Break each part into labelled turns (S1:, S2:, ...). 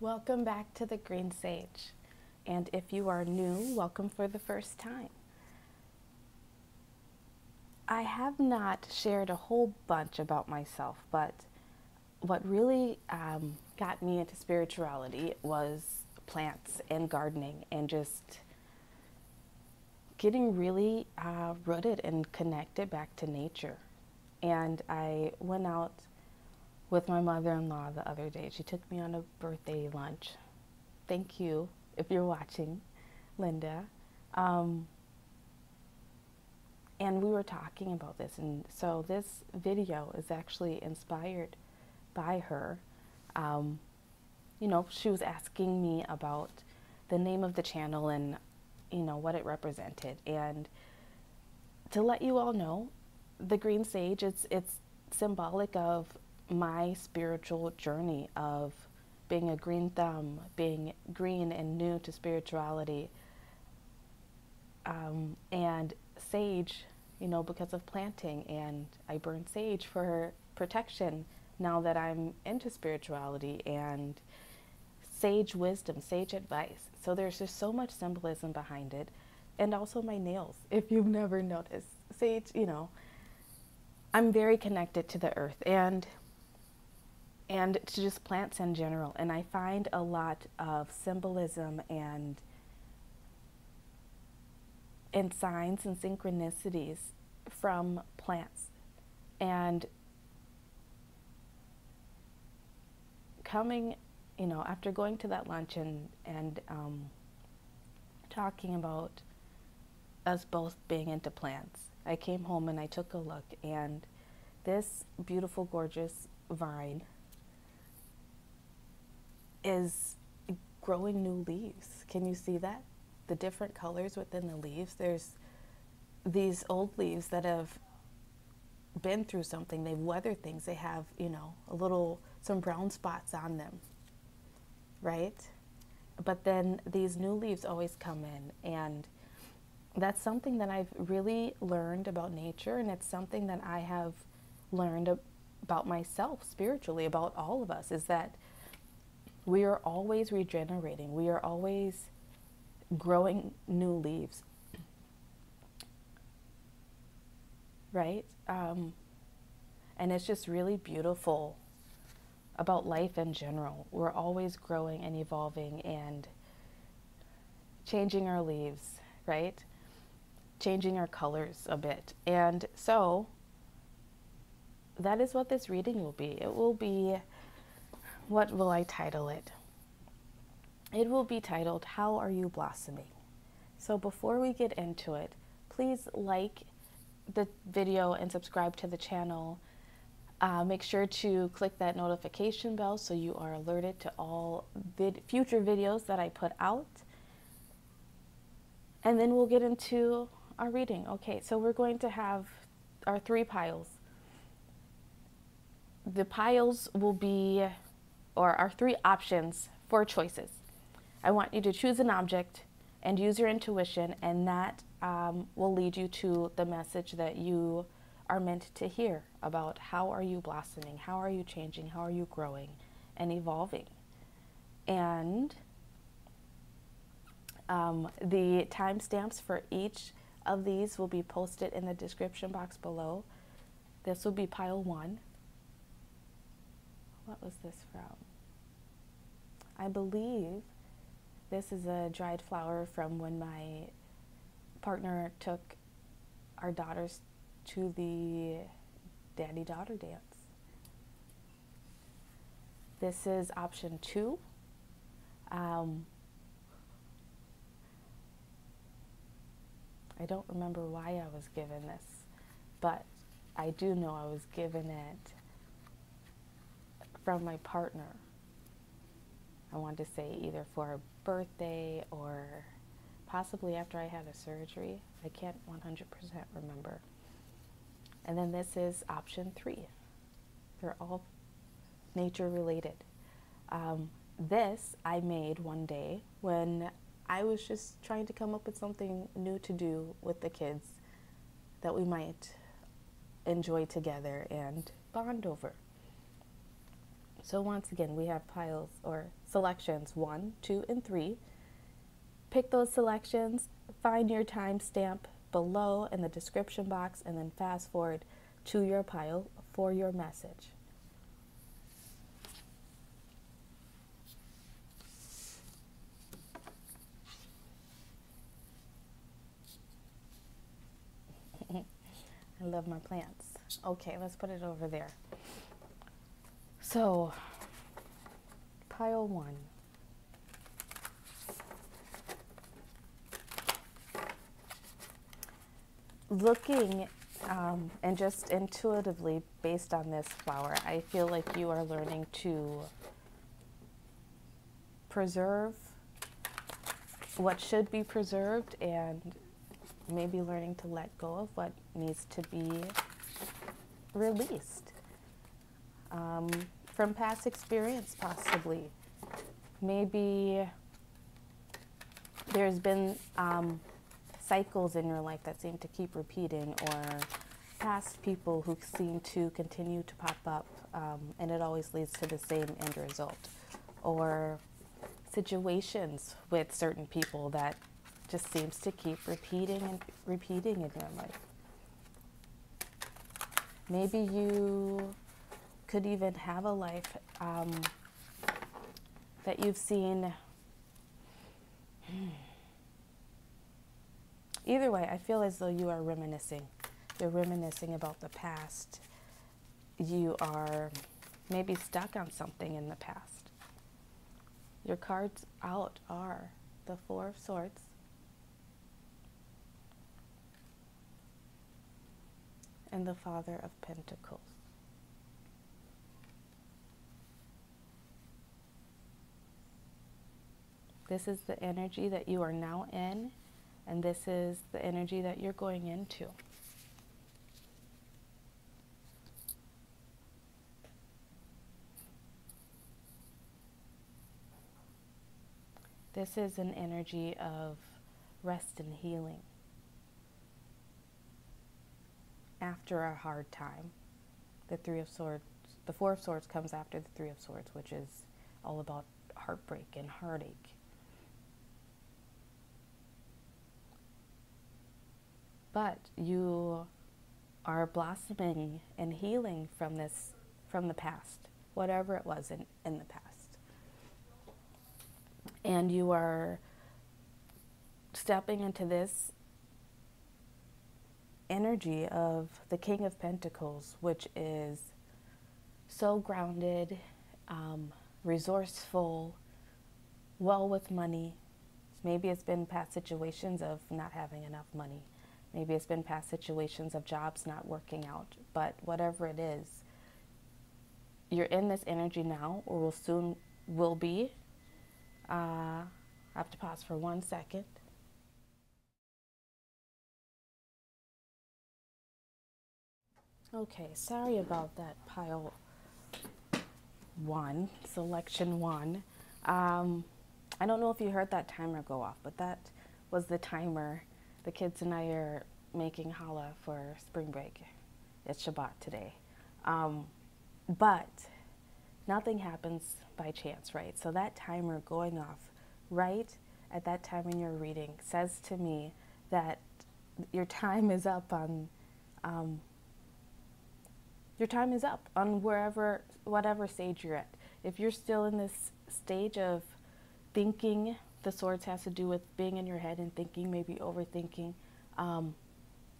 S1: Welcome back to the Green Sage. And if you are new, welcome for the first time. I have not shared a whole bunch about myself, but what really got me into spirituality was plants and gardening and just getting really rooted and connected back to nature. And I went out with my mother-in-law the other day. She took me on a birthday lunch. Thank you if you're watching, Linda. And we were talking about this. And so this video is actually inspired by her. She was asking me about the name of the channel and, what it represented. And to let you all know, the Green Sage, it's symbolic of my spiritual journey of being a green thumb, being green and new to spirituality, and sage, because of planting, and I burn sage for protection now that I'm into spirituality, and sage wisdom, sage advice. So there's just so much symbolism behind it. And also my nails, if you've never noticed. Sage, I'm very connected to the earth and to just plants in general. And I find a lot of symbolism and signs and synchronicities from plants. And coming, after going to that lunch and talking about us both being into plants, I came home and I took a look, and this beautiful, gorgeous vine is growing new leaves. Can you see that? The different colors within the leaves. There's these old leaves that have been through something. They've weathered things. They have, some brown spots on them, right? But then these new leaves always come in, and that's something that I've really learned about nature, and it's something that I have learned about myself spiritually, about all of us, is that we are always regenerating. We are always growing new leaves, right? And it's just really beautiful about life in general. We're always growing and evolving and changing our leaves, right? Changing our colors a bit. And so that is what this reading will be. It will be, what will I title it? It will be titled, How Are You Blossoming? So before we get into it, please like the video and subscribe to the channel. Make sure to click that notification bell so you are alerted to all future videos that I put out. And then we'll get into our reading. Okay, so we're going to have our 3 piles. The piles will be, or our 3 options for choices. I want you to choose an object and use your intuition, and that will lead you to the message that you are meant to hear about how are you blossoming, how are you changing, how are you growing and evolving. And the timestamps for each of these will be posted in the description box below. This will be pile 1. What was this from? I believe this is a dried flower from when my partner took our daughters to the daddy-daughter dance. This is option 2. I don't remember why I was given this, but I do know I was given it from my partner. I want to say either for a birthday or possibly after I had a surgery. I can't 100% remember. And then this is option 3. They're all nature related. This I made one day when I was just trying to come up with something new to do with the kids that we might enjoy together and bond over. So once again, we have piles or selections 1, 2, and 3. Pick those selections, find your timestamp below in the description box, and then fast forward to your pile for your message. I love my plants. Okay, let's put it over there. So, pile 1. Looking and just intuitively based on this flower, I feel like you are learning to preserve what should be preserved and maybe learning to let go of what needs to be released. From past experience, possibly. Maybe there's been cycles in your life that seem to keep repeating, or past people who seem to continue to pop up, and it always leads to the same end result. Or situations with certain people that just seems to keep repeating and repeating in your life. Maybe you could even have a life that you've seen. Either way, I feel as though you are reminiscing. You're reminiscing about the past. You are maybe stuck on something in the past. Your cards out are the Four of Swords, and the Father of Pentacles. This is the energy that you are now in, and this is the energy that you're going into. This is an energy of rest and healing after a hard time. The Three of Swords, the Four of Swords comes after the Three of Swords, which is all about heartbreak and heartache. But you are blossoming and healing from this, from the past, whatever it was in the past. And you are stepping into this energy of the King of Pentacles, which is so grounded, resourceful, well with money. Maybe it's been past situations of not having enough money. Maybe it's been past situations of jobs not working out. But whatever it is, you're in this energy now, or will be. I have to pause for 1 second. Okay, sorry about that, pile 1, selection 1. I don't know if you heard that timer go off, but that was the timer. The kids and I are making challah for spring break. It's Shabbat today. But nothing happens by chance, right? So that timer going off right at that time in your reading says to me that your time is up on whatever stage you're at. If you're still in this stage of thinking, the swords has to do with being in your head and thinking, maybe overthinking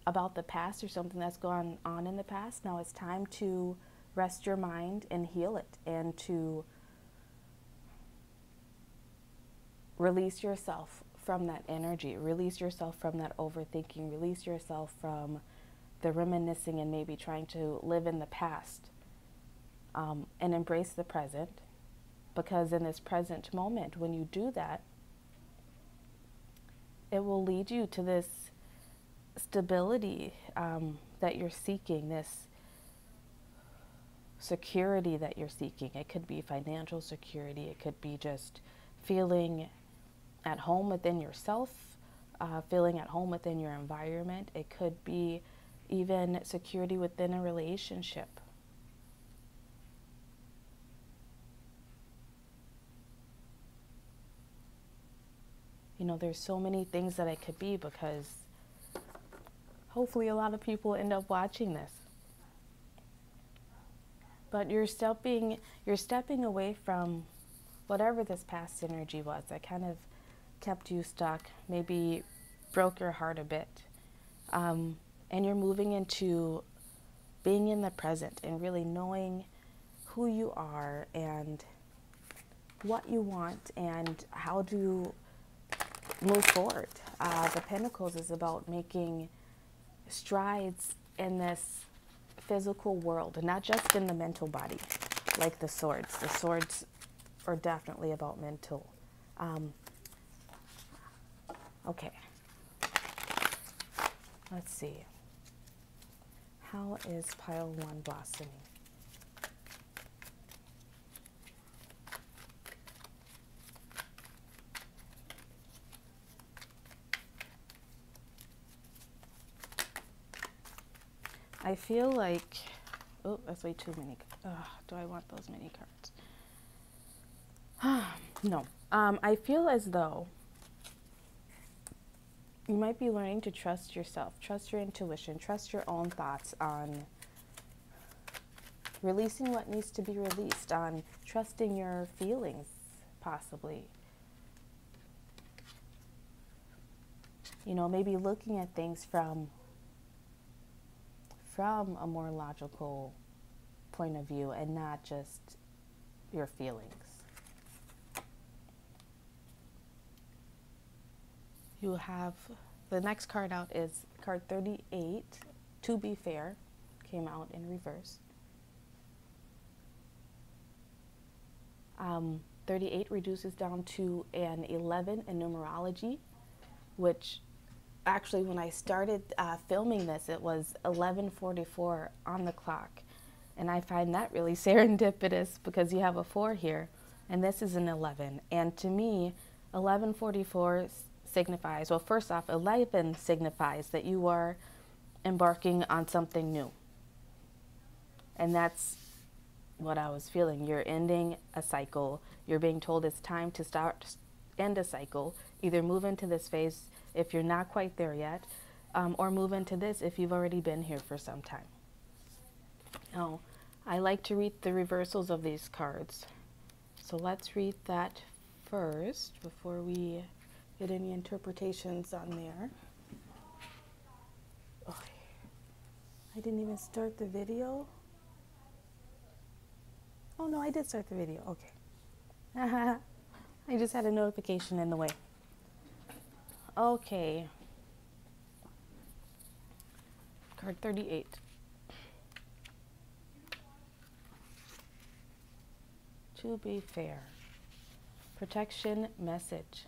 S1: about the past or something that's gone on in the past. Now it's time to rest your mind and heal it, and to release yourself from that energy, release yourself from that overthinking, release yourself from the reminiscing and maybe trying to live in the past, and embrace the present. Because in this present moment, when you do that, it will lead you to this stability that you're seeking, this security that you're seeking. It could be financial security. It could be just feeling at home within yourself, feeling at home within your environment. It could be even security within a relationship. You know, there's so many things that it could be, because hopefully a lot of people end up watching this. But you're stepping away from whatever this past energy was that kind of kept you stuck, maybe broke your heart a bit. And you're moving into being in the present and really knowing who you are and what you want and how to move forward. The Pentacles is about making strides in this physical world, and not just in the mental body, like the swords. The swords are definitely about mental. Okay. Let's see. How is pile 1 blossoming? I feel like, oh, that's way too many. Do I want those many cards? No. I feel as though you might be learning to trust yourself, trust your intuition, trust your own thoughts on releasing what needs to be released, on trusting your feelings, possibly. You know, maybe looking at things from a more logical point of view and not just your feelings. You have, the next card out is card 38, To Be Fair, came out in reverse. 38 reduces down to an 11 in numerology, which actually, when I started filming this, it was 11:44 on the clock. And I find that really serendipitous, because you have a 4 here, and this is an 11. And to me, 11:44 signifies, well, first off, 11 signifies that you are embarking on something new. And that's what I was feeling. You're ending a cycle. You're being told it's time to end a cycle. Either move into this phase if you're not quite there yet, or move into this if you've already been here for some time. Now, I like to read the reversals of these cards. So let's read that first before we get any interpretations on there. Oh, I didn't even start the video. Oh no, I did start the video. Okay. I just had a notification in the way. Okay. Card 38. To be fair. Protection message.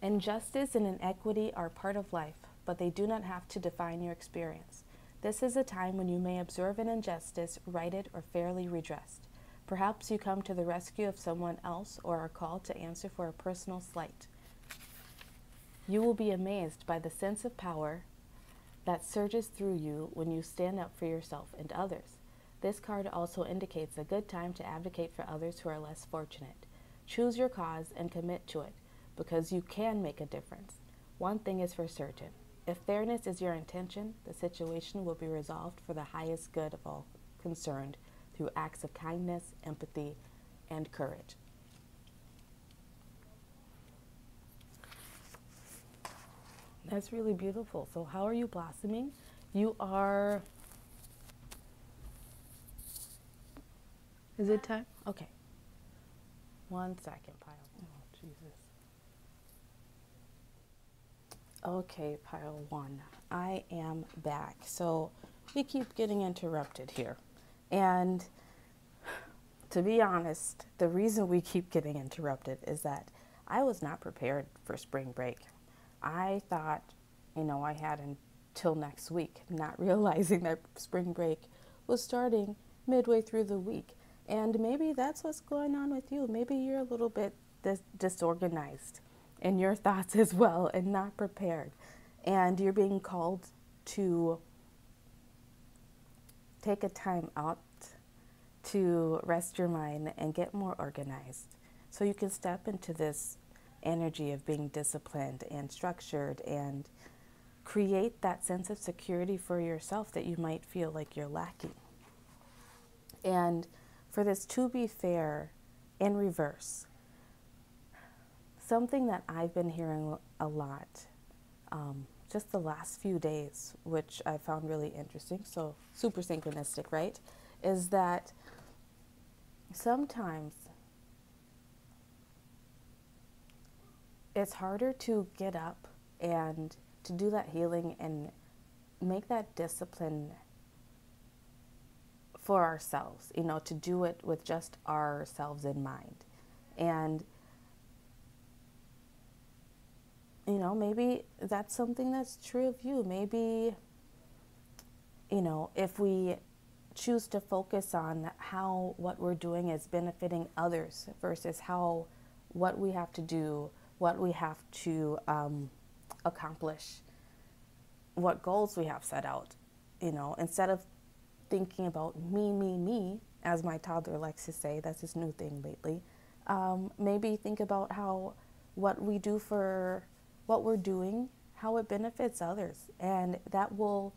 S1: Injustice and inequity are part of life, but they do not have to define your experience. This is a time when you may observe an injustice, righted, or fairly redressed. Perhaps you come to the rescue of someone else or are called to answer for a personal slight. You will be amazed by the sense of power that surges through you when you stand up for yourself and others. This card also indicates a good time to advocate for others who are less fortunate. Choose your cause and commit to it, because you can make a difference. One thing is for certain. If fairness is your intention, the situation will be resolved for the highest good of all concerned through acts of kindness, empathy, and courage. That's really beautiful. So how are you blossoming? You are... Is it time? Okay. 1 second, pile. Oh, Jesus. Okay, pile 1. I am back. So we keep getting interrupted here. And to be honest, the reason we keep getting interrupted is that I was not prepared for spring break. I thought, I had until next week, not realizing that spring break was starting midway through the week. And maybe that's what's going on with you. Maybe you're a little bit disorganized in your thoughts as well and not prepared. And you're being called to take a time out to rest your mind and get more organized so you can step into this energy of being disciplined and structured and create that sense of security for yourself that you might feel like you're lacking. And for this to be fair in reverse, something that I've been hearing a lot just the last few days, which I found really interesting, so super synchronistic, right, is that sometimes it's harder to get up and to do that healing and make that discipline for ourselves, to do it with just ourselves in mind. And maybe that's something that's true of you. Maybe, if we choose to focus on how what we're doing is benefiting others versus what we have to do, what we have to accomplish, what goals we have set out, instead of thinking about me, as my toddler likes to say, that's his new thing lately. Maybe think about how what we do for what we're doing, how it benefits others. And that will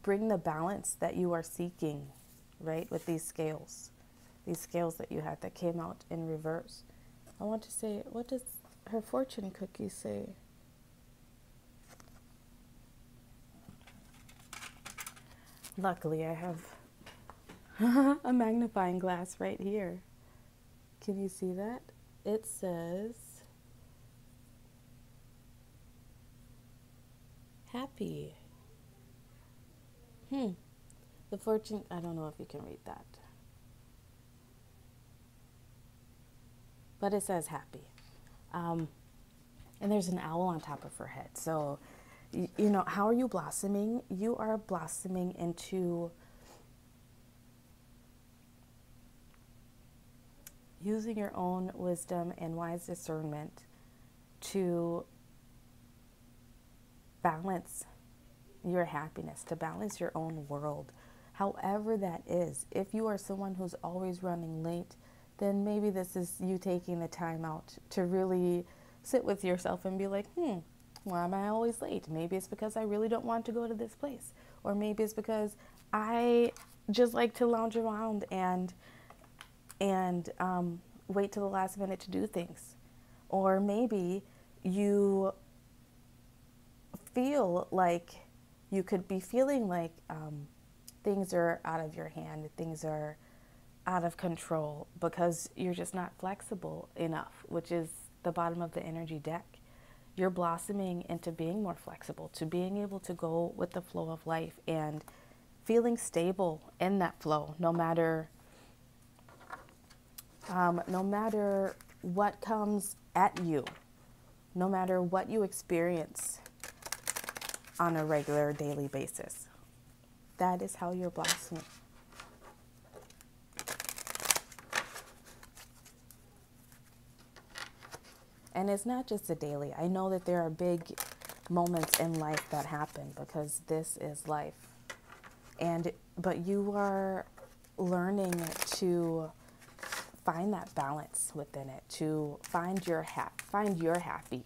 S1: bring the balance that you are seeking, right, with these scales that you had that came out in reverse. I want to say, what does her fortune cookie say? Luckily, I have a magnifying glass right here. Can you see that? It says, happy. The fortune, I don't know if you can read that. But it says happy. And there's an owl on top of her head. So, how are you blossoming? You are blossoming into using your own wisdom and wise discernment to balance your happiness, to balance your own world, however that is. If you are someone who's always running late, then maybe this is you taking the time out to really sit with yourself and be like, why am I always late? Maybe it's because I really don't want to go to this place. Or maybe it's because I just like to lounge around and wait till the last minute to do things. Or maybe you feel like you could be feeling like things are out of your hand, things are out of control because you're just not flexible enough, which is the bottom of the energy deck. You're blossoming into being more flexible, to being able to go with the flow of life and feeling stable in that flow, no matter what comes at you, no matter what you experience on a regular daily basis. That is how you're blossoming. And it's not just a daily. I know that there are big moments in life that happen because this is life. But you are learning to find that balance within it, to find your happy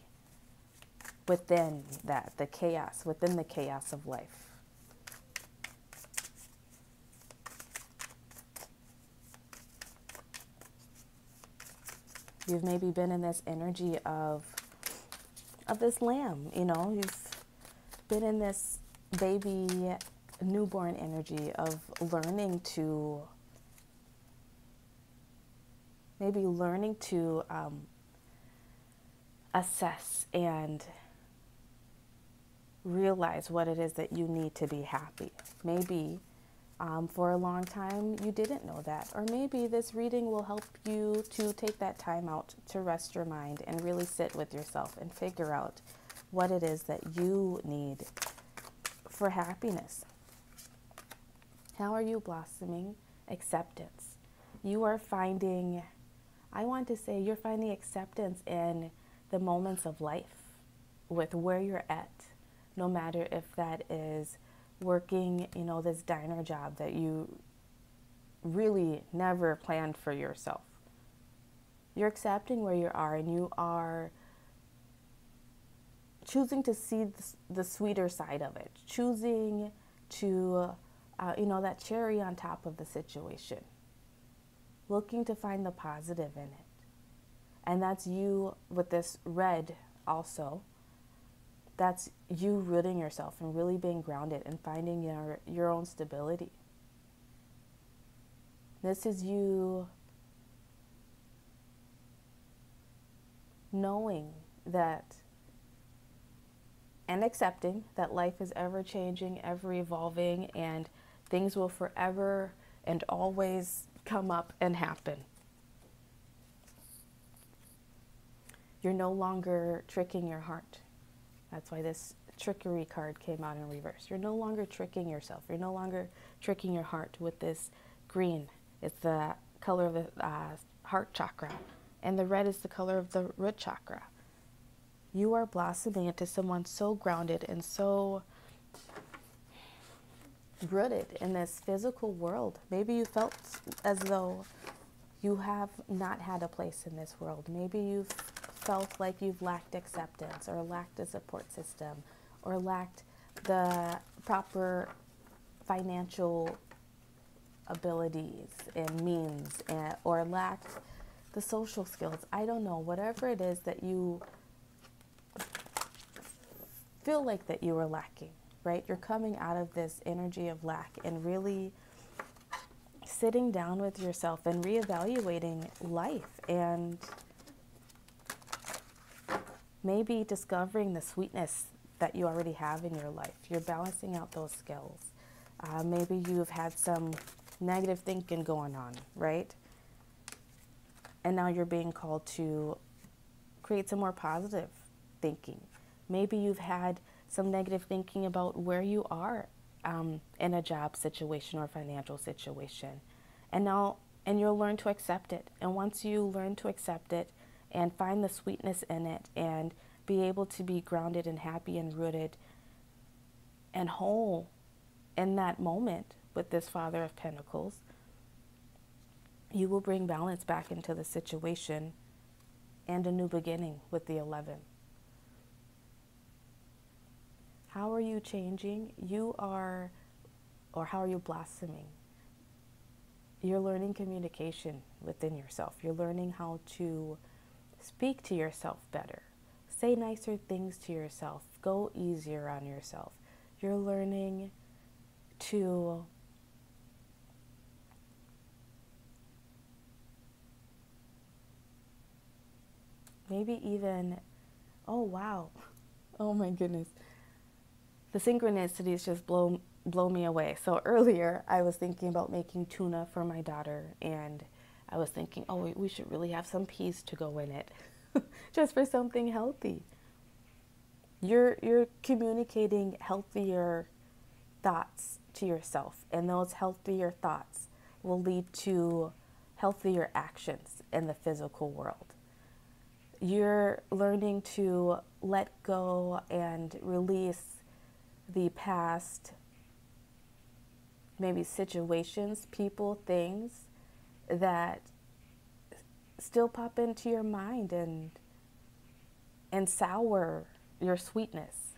S1: within that, the chaos, within the chaos of life. You've maybe been in this energy of this lamb, you've been in this baby newborn energy of learning to assess and realize what it is that you need to be happy. Maybe for a long time you didn't know that, or maybe this reading will help you to take that time out to rest your mind and really sit with yourself and figure out what it is that you need for happiness. How are you blossoming? Acceptance. You're finding acceptance in the moments of life with where you're at, no matter if that is working, this diner job that you really never planned for yourself. You're accepting where you are, and you are choosing to see the sweeter side of it, choosing to, that cherry on top of the situation, looking to find the positive in it. And that's you with this red also. That's you rooting yourself and really being grounded and finding your own stability. This is you knowing that and accepting that life is ever changing, ever evolving, and things will forever and always come up and happen. You're no longer tricking your heart. That's why this trickery card came out in reverse. You're no longer tricking yourself. You're no longer tricking your heart with this green. It's the color of the heart chakra. And the red is the color of the root chakra. You are blossoming into someone so grounded and so rooted in this physical world. Maybe you felt as though you have not had a place in this world. Maybe you've felt like you've lacked acceptance or lacked a support system or lacked the proper financial abilities and means, or lacked the social skills. I don't know, whatever it is that you feel like that you were lacking, right? You're coming out of this energy of lack and really sitting down with yourself and reevaluating life and maybe discovering the sweetness that you already have in your life. You're balancing out those skills. Maybe you've had some negative thinking going on, right? And now you're being called to create some more positive thinking. Maybe you've had some negative thinking about where you are in a job situation or financial situation. And you'll learn to accept it. And once you learn to accept it and find the sweetness in it and be able to be grounded and happy and rooted and whole in that moment with this Father of Pentacles, you will bring balance back into the situation and a new beginning with the 11. How are you changing? Or how are you blossoming? You're learning communication within yourself. You're learning how to speak to yourself better. Say nicer things to yourself. Go easier on yourself. You're learning to maybe even, oh wow, oh my goodness. The synchronicities just blow me away. So earlier I was thinking about making tuna for my daughter, and I was thinking, oh, we should really have some peas to go in it, just for something healthy. You're communicating healthier thoughts to yourself, and those healthier thoughts will lead to healthier actions in the physical world. You're learning to let go and release the past, maybe situations, people, things that still pop into your mind and sour your sweetness.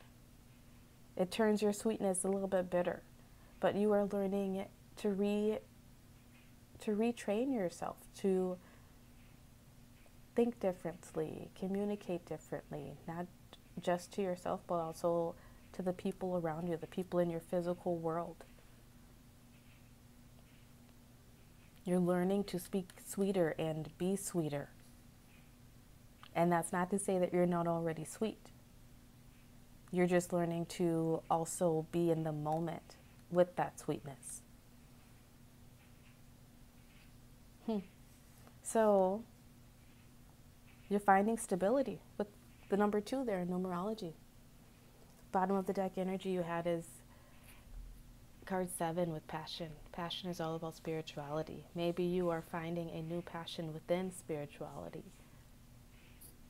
S1: It turns your sweetness a little bit bitter, but you are learning to retrain yourself to think differently, communicate differently, not just to yourself, but also to the people around you, the people in your physical world. You're learning to speak sweeter and be sweeter. And that's not to say that you're not already sweet. You're just learning to also be in the moment with that sweetness. So you're finding stability with the number 2 there in numerology. Bottom of the deck energy you had is card 7 with passion. Passion is all about spirituality. Maybe you are finding a new passion within spirituality.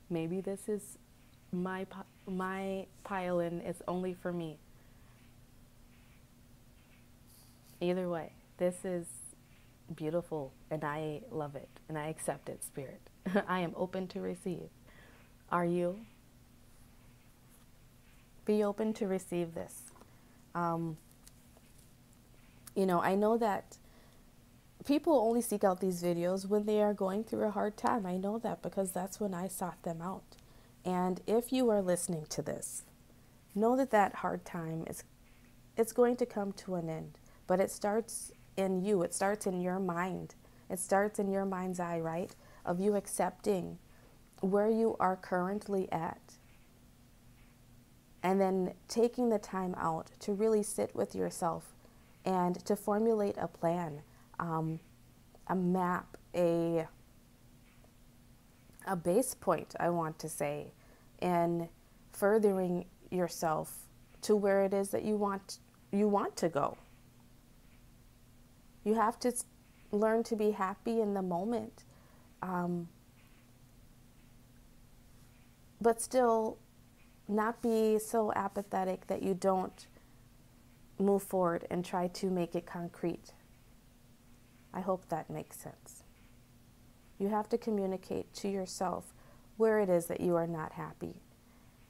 S1: Maybe this is my pile-in is only for me. Either way, this is beautiful, and I love it, and I accept it, Spirit. I am open to receive. Are you? Be open to receive this. Um, I know that people only seek out these videos when they are going through a hard time. I know that because that's when I sought them out. And if you are listening to this, know that that hard time it's going to come to an end. But it starts in you. It starts in your mind. It starts in your mind's eye, right? Of you accepting where you are currently at. And then taking the time out to really sit with yourself and to formulate a plan, a map, a base point, I want to say, in furthering yourself to where it is that you want to go. You have to learn to be happy in the moment, but still not be so apathetic that you don't move forward and try to make it concrete. I hope that makes sense. You have to communicate to yourself where it is that you are not happy.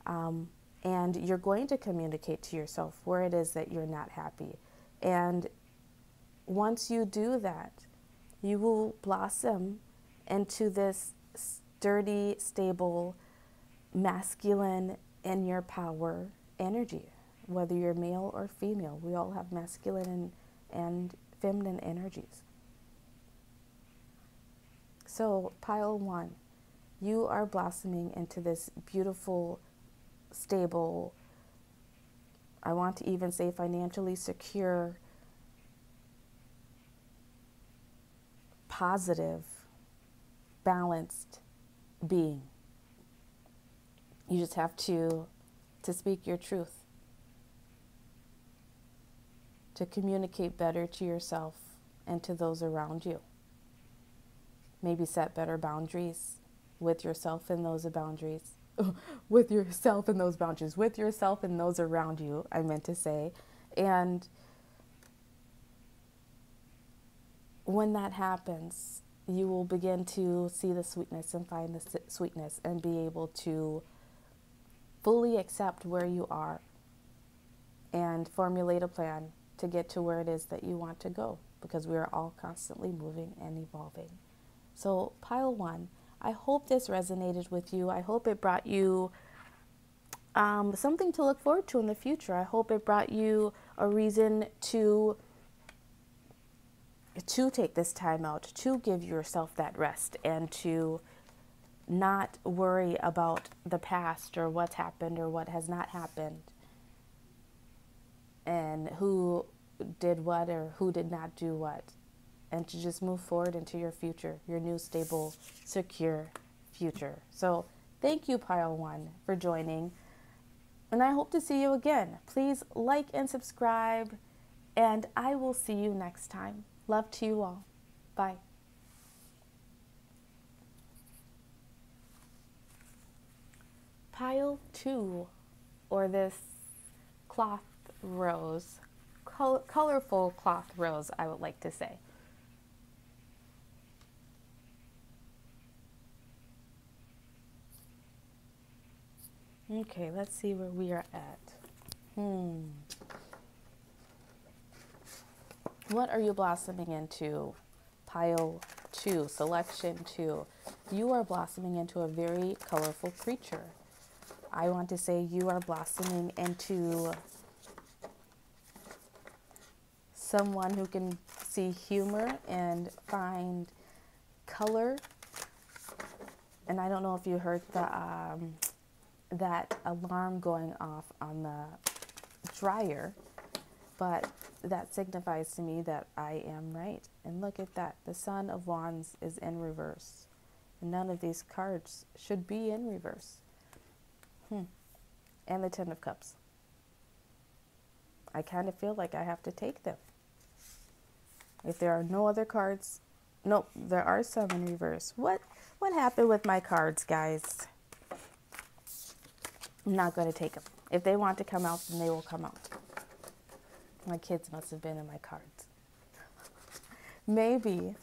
S1: And you're going to communicate to yourself where it is that you're not happy. And once you do that, you will blossom into this sturdy, stable, masculine, in your power energy. Whether you're male or female, we all have masculine and feminine energies. So, pile 1, you are blossoming into this beautiful, stable, I want to even say financially secure, positive, balanced being. You just have to speak your truth, to communicate better to yourself and to those around you. Maybe set better boundaries with yourself and those boundaries. With yourself and those boundaries. With yourself and those around you, I meant to say. And when that happens, you will begin to see the sweetness and find the sweetness and be able to fully accept where you are and formulate a plan to get to where it is that you want to go, because we are all constantly moving and evolving. So, pile 1, I hope this resonated with you. I hope it brought you something to look forward to in the future. I hope it brought you a reason to take this time out, to give yourself that rest, and to not worry about the past or what's happened or what has not happened and who did what or who did not do what, and to just move forward into your future, your new, stable, secure future. So thank you, pile 1, for joining, and I hope to see you again. Please like and subscribe, and I will see you next time. Love to you all. Bye. Pile 2, or this cloth rose, colorful cloth rose, I would like to say. Okay, let's see where we are at. What are you blossoming into? Pile 2, selection 2. You are blossoming into a very colorful creature. I want to say you are blossoming into someone who can see humor and find color. And I don't know if you heard that alarm going off on the dryer, but that signifies to me that I am right. And look at that. The Son of Wands is in reverse. None of these cards should be in reverse. And the Ten of Cups. I kind of feel like I have to take them. If there are no other cards, nope, there are some in reverse. What happened with my cards, guys? I'm not going to take them. If they want to come out, then they will come out. My kids must have been in my cards. maybe,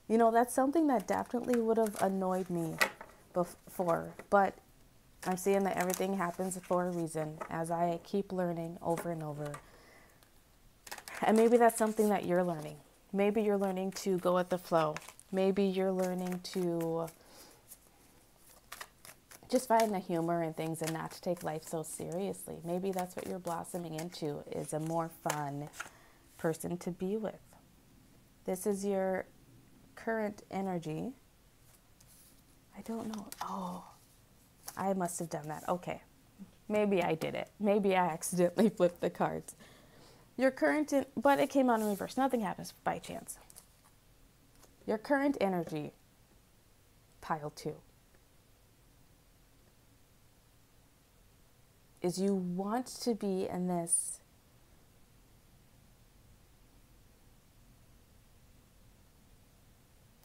S1: you know, that's something that definitely would have annoyed me before, but I'm seeing that everything happens for a reason as I keep learning over and over. And maybe that's something that you're learning. Maybe you're learning to go with the flow. Maybe you're learning to just find the humor in things and not to take life so seriously. Maybe that's what you're blossoming into, is a more fun person to be with. This is your current energy. I don't know. Oh, I must have done that. Okay. Maybe I did it. Maybe I accidentally flipped the cards. Your current, but it came out in reverse. Nothing happens by chance. Your current energy, pile 2, is you want to be in this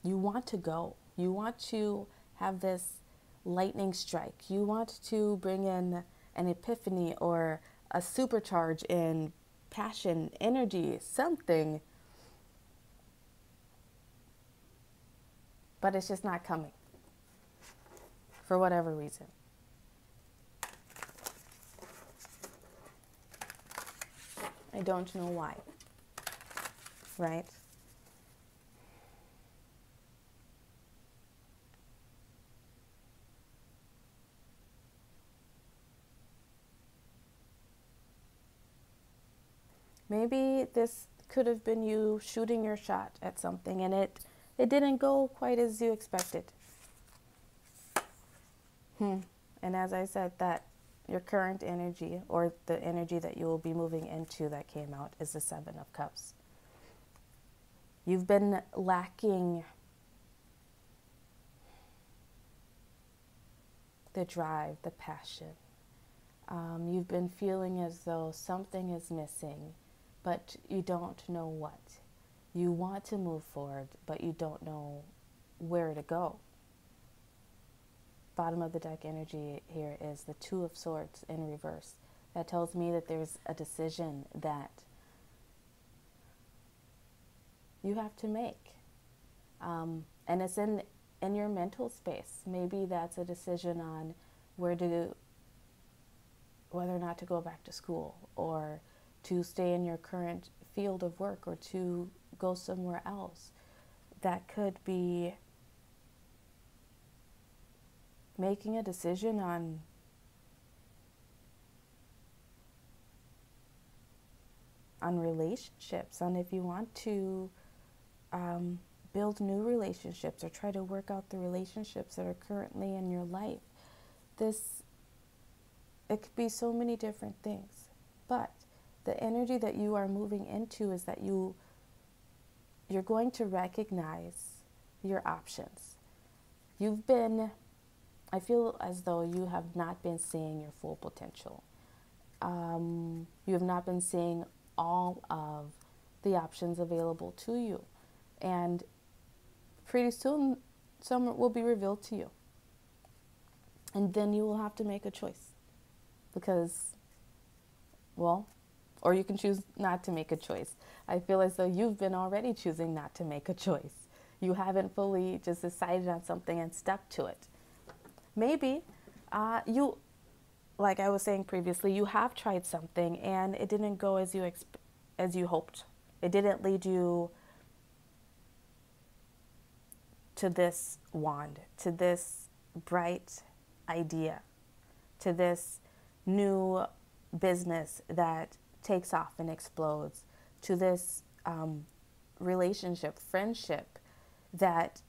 S1: you want to go. You want to have this lightning strike. You want to bring in an epiphany or a supercharge in passion, energy, something. But it's just not coming for whatever reason. I don't know why. Right? Maybe this could have been you shooting your shot at something and it didn't go quite as you expected. And as I said, that your current energy, or the energy that you will be moving into that came out, is the 7 of Cups. You've been lacking the drive, the passion. You've been feeling as though something is missing, but you don't know what. You want to move forward, but you don't know where to go. Bottom of the deck energy here is the 2 of Swords in reverse. That tells me that there's a decision that you have to make. And it's in your mental space. Maybe that's a decision on whether or not to go back to school, or to stay in your current field of work, or to go somewhere else. That could be making a decision on relationships, on if you want to build new relationships or try to work out the relationships that are currently in your life. It could be so many different things, but the energy that you are moving into is that you're going to recognize your options. I feel as though you have not been seeing your full potential. You have not been seeing all of the options available to you. And pretty soon, some will be revealed to you. And then you will have to make a choice. Because, well, or you can choose not to make a choice. I feel as though you've been already choosing not to make a choice. You haven't fully just decided on something and stuck to it. Maybe you, like I was saying previously, you have tried something and it didn't go as you hoped. It didn't lead you to this wand, to this bright idea, to this new business that takes off and explodes, to this relationship, friendship that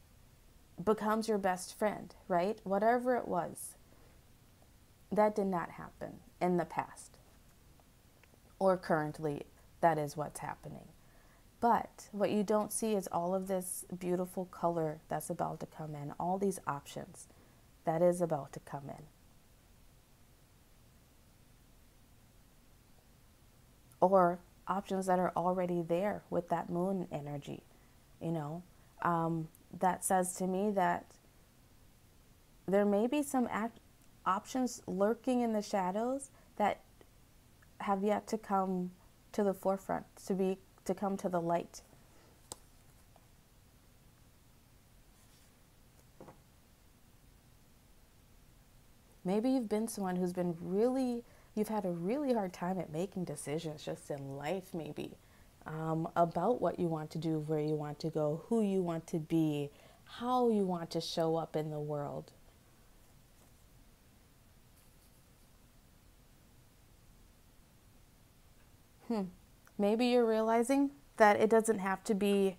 S1: becomes your best friend, right? Whatever it was, that did not happen in the past, or currently. That is what's happening. But what you don't see is all of this beautiful color that's about to come in, all these options that is about to come in. Or options that are already there with that moon energy, that says to me that there may be some options lurking in the shadows that have yet to come to the forefront, to come to the light. Maybe you've been someone who's been really, you've had a really hard time at making decisions just in life, maybe, about what you want to do, where you want to go, who you want to be, how you want to show up in the world. Maybe you're realizing that it doesn't have to be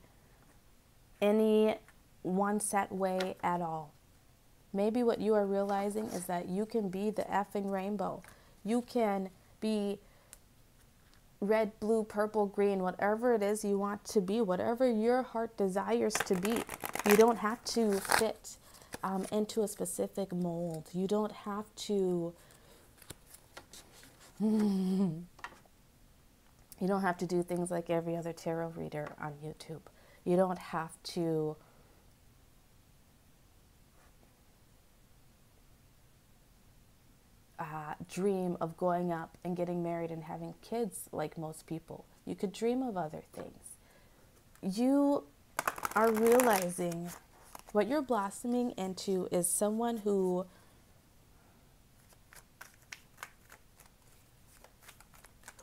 S1: any one set way at all. Maybe what you are realizing is that you can be the effing rainbow. You can be red, blue, purple, green, whatever it is you want to be, whatever your heart desires to be. You don't have to fit into a specific mold. You don't have to... You don't have to do things like every other tarot reader on YouTube. You don't have to dream of going up and getting married and having kids like most people. You could dream of other things. You are realizing what you're blossoming into is someone who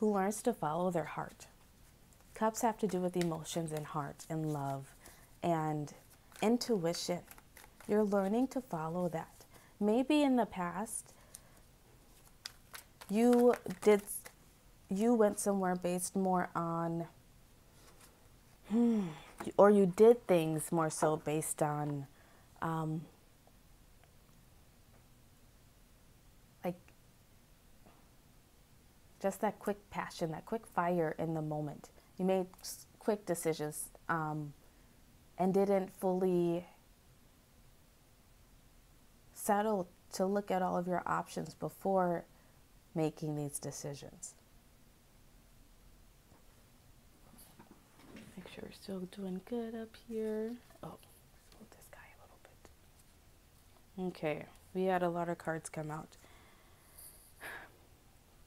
S1: learns to follow their heart. Cups have to do with emotions and heart and love and intuition. You're learning to follow that. Maybe in the past, you went somewhere based more on, or you did things more so based on, just that quick passion, that quick fire in the moment. You made quick decisions and didn't fully settle to look at all of your options before making these decisions. Make sure we're still doing good up here. Oh, let's move this guy a little bit. Okay, we had a lot of cards come out.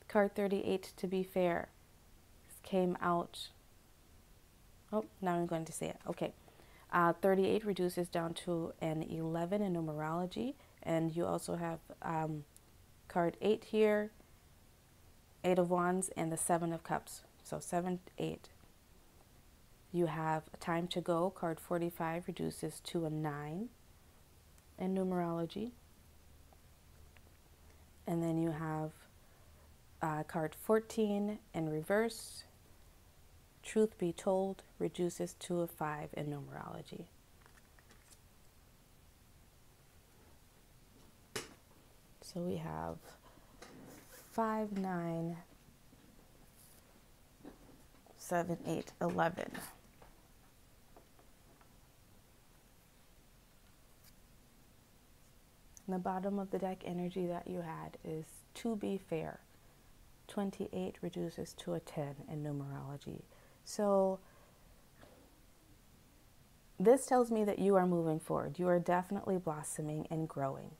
S1: Card 38, to be fair, came out. Oh, now I'm going to say it. Okay. 38 reduces down to an 11 in numerology. And you also have card 8 here, 8 of Wands, and the 7 of Cups. So 7, 8. You have time to go. Card 45 reduces to a 9 in numerology. And then you have card 14 in reverse. Truth be told reduces to a 5 in numerology. So we have 5, 9, 7, 8, 11. And the bottom of the deck energy that you had is to be fair. 28 reduces to a 10 in numerology. So this tells me that you are moving forward. You are definitely blossoming and growing.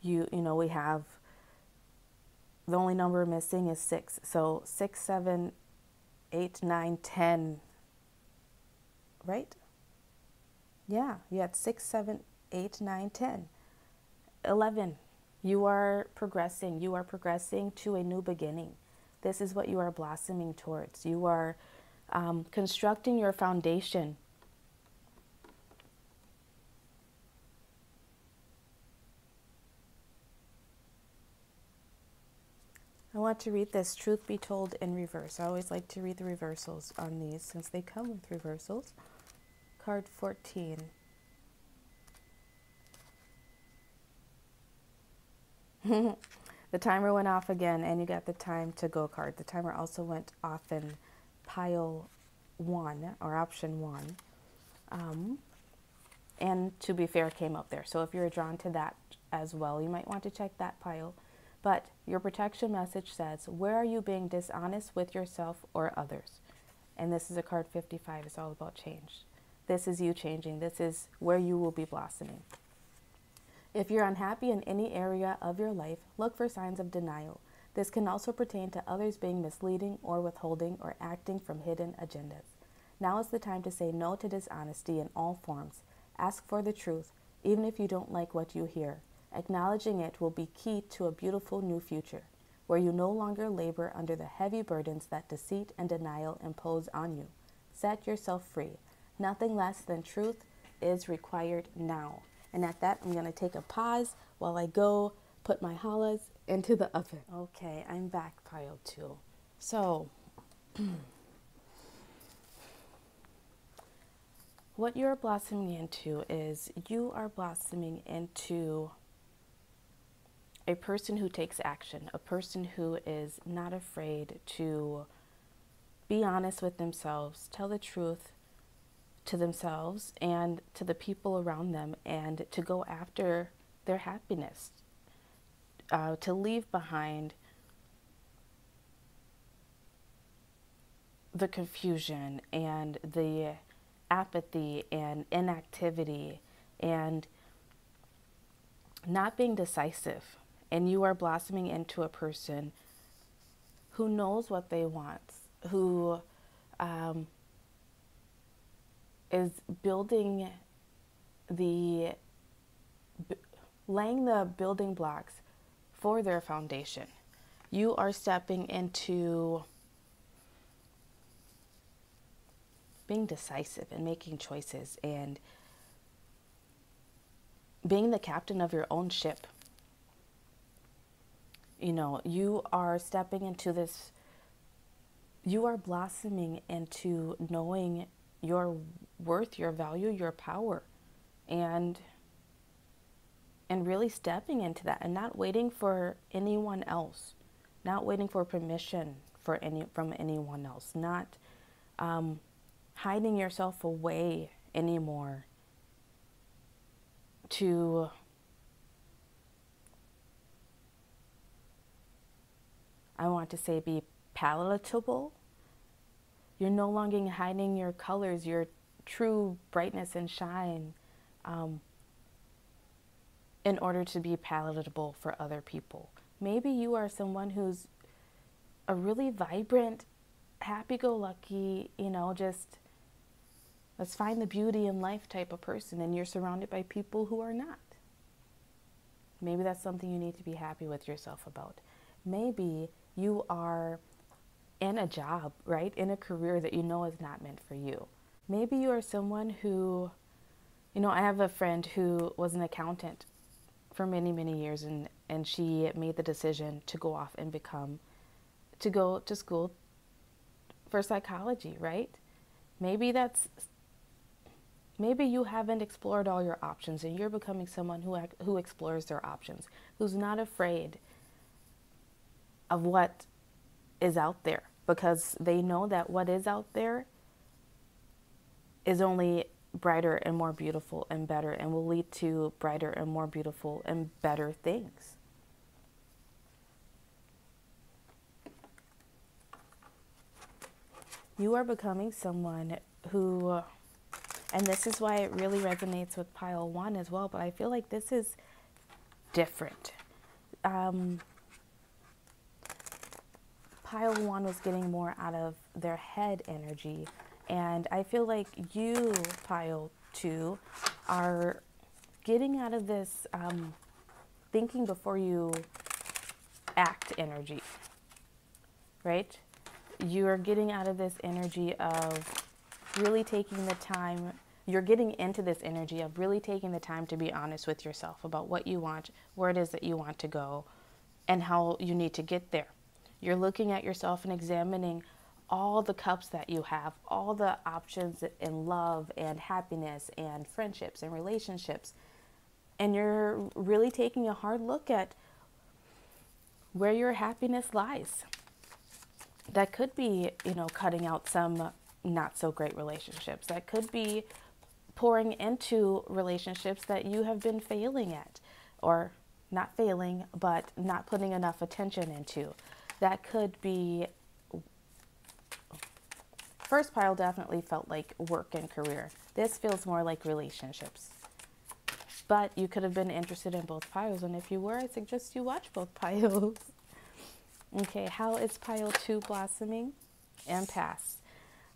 S1: You know, we have, the only number missing is 6. So 6, 7, 8, 9, 10, right? Yeah, you had 6, 7, 8, 9, 10, 11. You are progressing. You are progressing to a new beginning. This is what you are blossoming towards. You are constructing your foundation. I want to read this, Truth Be Told, in reverse. I always like to read the reversals on these since they come with reversals. Card 14. The timer went off again, and you got the time to go card. The timer also went off in pile 1, or option 1. And to be fair, came up there. So if you're drawn to that as well, you might want to check that pile. But your protection message says, where are you being dishonest with yourself or others? And this is a card 55. It's all about change. This is you changing. This is where you will be blossoming. If you're unhappy in any area of your life, look for signs of denial. This can also pertain to others being misleading or withholding or acting from hidden agendas. Now is the time to say no to dishonesty in all forms. Ask for the truth, even if you don't like what you hear. Acknowledging it will be key to a beautiful new future, where you no longer labor under the heavy burdens that deceit and denial impose on you. Set yourself free. Nothing less than truth is required now. And at that, I'm going to take a pause while I go put my challahs into the oven. Okay, I'm back, pile 2. So, what you're blossoming into is you are blossoming into a person who takes action, a person who is not afraid to be honest with themselves, tell the truth to themselves and to the people around them, and to go after their happiness, to leave behind the confusion and the apathy and inactivity and not being decisive. And you are blossoming into a person who knows what they want, who is laying the building blocks for their foundation. You are stepping into being decisive and making choices and being the captain of your own ship. You know, you are stepping into this, you are blossoming into knowing your worth, your value, your power, and really stepping into that and not waiting for anyone else, not waiting for permission from anyone else, not hiding yourself away anymore to be palatable. You're no longer hiding your colors, your true brightness and shine, in order to be palatable for other people. Maybe you are someone who's a really vibrant, happy-go-lucky, just let's find the beauty in life type of person, and you're surrounded by people who are not. Maybe that's something you need to be happy with yourself about. Maybe you are in a job, right? In a career that you know is not meant for you. Maybe you are someone who, I have a friend who was an accountant for many, many years, and she made the decision to go off and go to school for psychology, right? Maybe you haven't explored all your options, and you're becoming someone who explores their options, who's not afraid of what is out there, because they know that what is out there is only brighter and more beautiful and better, and will lead to brighter and more beautiful and better things. You are becoming someone who, and this is why it really resonates with pile 1 as well, but I feel like this is different. Pile 1 was getting more out of their head energy, and I feel like you, pile 2, are getting out of this thinking before you act energy, right? You're getting out of this energy of really taking the time. You're getting into this energy of really taking the time to be honest with yourself about what you want, where it is that you want to go, and how you need to get there. You're looking at yourself and examining all the cups that you have, all the options in love and happiness and friendships and relationships. And you're really taking a hard look at where your happiness lies. That could be, cutting out some not so great relationships. That could be pouring into relationships that you have been failing at, or not failing, but not putting enough attention into. That could be, first pile definitely felt like work and career. This feels more like relationships. But you could have been interested in both piles, and if you were, I suggest you watch both piles. Okay, how is pile 2 blossoming? Empaths.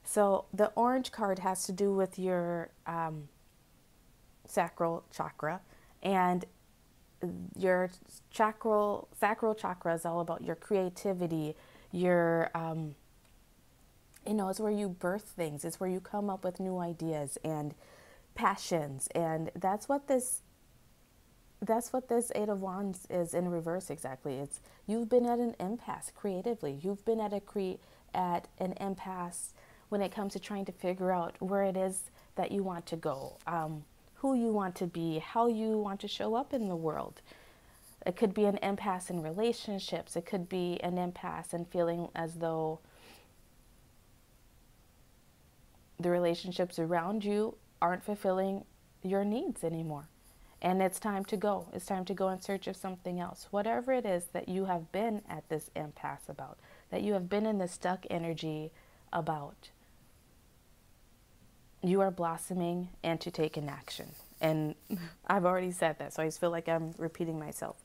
S1: So the orange card has to do with your sacral chakra, and your sacral chakra is all about your creativity, your it's where you birth things. It's where you come up with new ideas and passions, and that's what this Eight of Wands is in reverse exactly. It's you've been at an impasse creatively. You've been at an impasse when it comes to trying to figure out where it is that you want to go, who you want to be, how you want to show up in the world. It could be an impasse in relationships. It could be an impasse in feeling as though the relationships around you aren't fulfilling your needs anymore. And it's time to go. It's time to go in search of something else. Whatever it is that you have been at this impasse about, that you have been in this stuck energy about, you are blossoming and to take an action. And I've already said that, so I just feel like I'm repeating myself.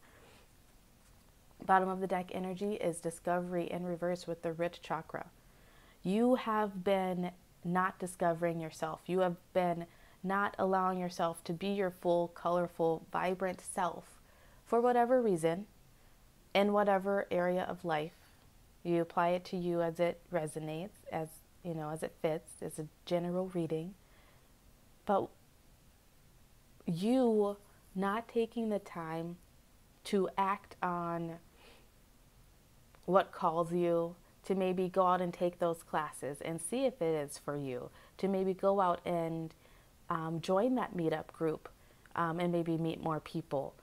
S1: Bottom of the deck energy is discovery in reverse with the root chakra. You have been not discovering yourself. You have been not allowing yourself to be your full, colorful, vibrant self for whatever reason, in whatever area of life. You apply it to you as it resonates, as it fits. It's a general reading. But you not taking the time to act on what calls you, to maybe go out and take those classes and see if it is for you, to maybe go out and join that meetup group and maybe meet more people.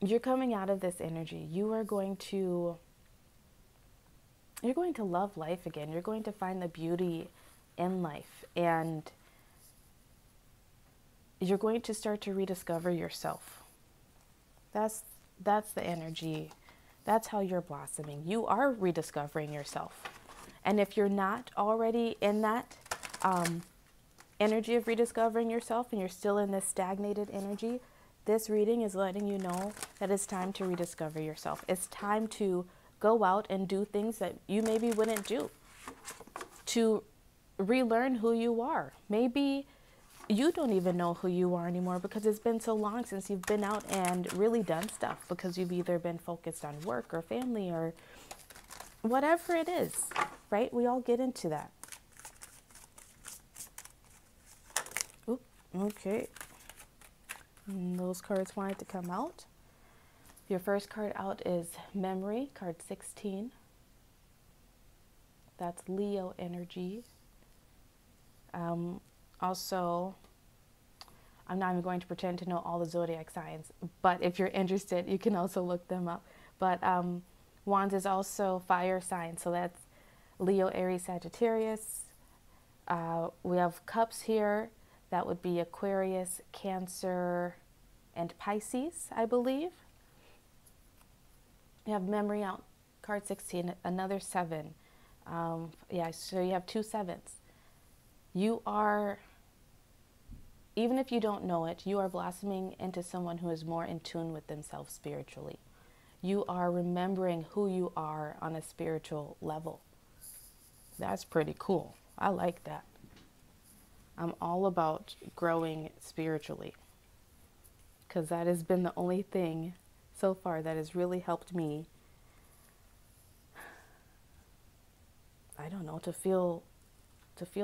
S1: You're coming out of this energy. You're going to love life again. You're going to find the beauty in life, and you're going to start to rediscover yourself. That's the energy. That's how you're blossoming. You are rediscovering yourself. And if you're not already in that energy of rediscovering yourself and you're still in this stagnated energy, this reading is letting you know that it's time to rediscover yourself. It's time to go out and do things that you maybe wouldn't do, to relearn who you are. Maybe you don't even know who you are anymore because it's been so long since you've been out and really done stuff, because you've either been focused on work or family or whatever it is, right? We all get into that. Oop, okay. And those cards wanted to come out. Your first card out is Memory, card 16. That's Leo energy. Also, I'm not even going to pretend to know all the zodiac signs, but if you're interested, you can also look them up. But Wands is also fire sign, so that's Leo, Aries, Sagittarius. We have Cups here. That would be Aquarius, Cancer, and Pisces, I believe. You have Memory out, card 16, another 7. Yeah, so you have 2 sevens. You are, even if you don't know it, you are blossoming into someone who is more in tune with themselves spiritually. You are remembering who you are on a spiritual level. That's pretty cool. I like that. I'm all about growing spiritually, because that has been the only thing so far that has really helped me, I don't know, to feel